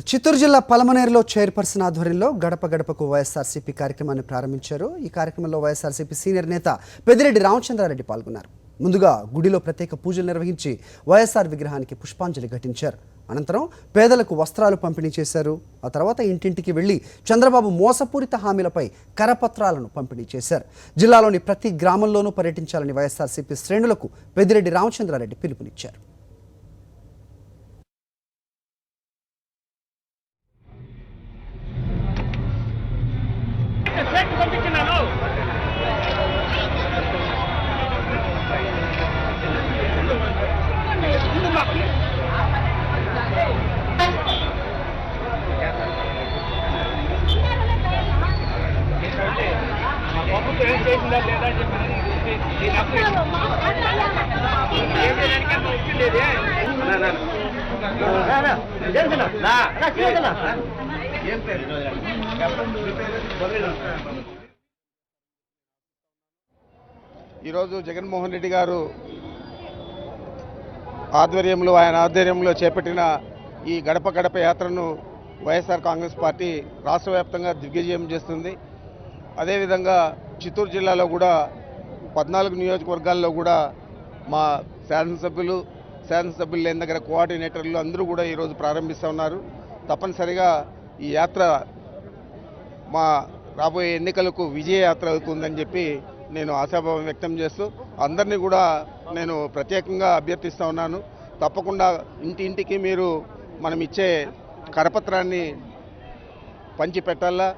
చిత్తూరు జిల్లా పలమనేరులో చైర్పర్సన్ ఆధ్వర్యంలో గడప గడపకు వైఎస్ఆర్సీపీ కార్యక్రమాన్ని ప్రారంభించారు. ఈ కార్యక్రమంలో వైఎస్ఆర్సీపీ సీనియర్ నేత పెద్దిరెడ్డి రామచంద్రారెడ్డి పాల్గొన్నారు. ముందుగా గుడిలో ప్రత్యేక పూజలు నిర్వహించి వైఎస్ఆర్ విగ్రహానికి పుష్పాంజలి ఘటించారు. అనంతరం పేదలకు వస్త్రాలు పంపిణీ చేశారు. ఆ తర్వాత ఇంటింటికి వెళ్లి చంద్రబాబు మోసపూరిత హామీలపై కరపత్రాలను పంపిణీ చేశారు. జిల్లాలోని ప్రతి గ్రామంలోనూ పర్యటించాలని వైఎస్ఆర్సీపీ శ్రేణులకు పెద్దిరెడ్డి రామచంద్రారెడ్డి పిలుపునిచ్చారు. ఈరోజు జగన్మోహన్ రెడ్డి గారు ఆయన ఆధ్వర్యంలో చేపట్టిన ఈ గడప గడప యాత్రను వైఎస్ఆర్ కాంగ్రెస్ పార్టీ రాష్ట్ర వ్యాప్తంగా దిగ్విజయం చేస్తుంది. అదేవిధంగా చిత్తూరు జిల్లాలో కూడా 14 నియోజకవర్గాల్లో కూడా మా శాసనసభ్యులు లేని దగ్గర కోఆర్డినేటర్లు అందరూ కూడా ఈరోజు ప్రారంభిస్తూ ఉన్నారు. తప్పనిసరిగా ఈ యాత్ర మా రాబోయే ఎన్నికలకు విజయ యాత్ర అవుతుందని చెప్పి నేను ఆశాభావం వ్యక్తం చేస్తూ అందరినీ కూడా నేను ప్రత్యేకంగా అభ్యర్థిస్తూ ఉన్నాను. తప్పకుండా ఇంటింటికి మీరు మనం ఇచ్చే కరపత్రాన్ని పంచిపెట్టాలా,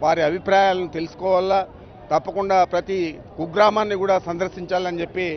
వారి అభిప్రాయాలను తెలుసుకోవాలా, తప్పకుండా ప్రతి కుగ్రామాన్ని కూడా సందర్శించాలని చెప్పి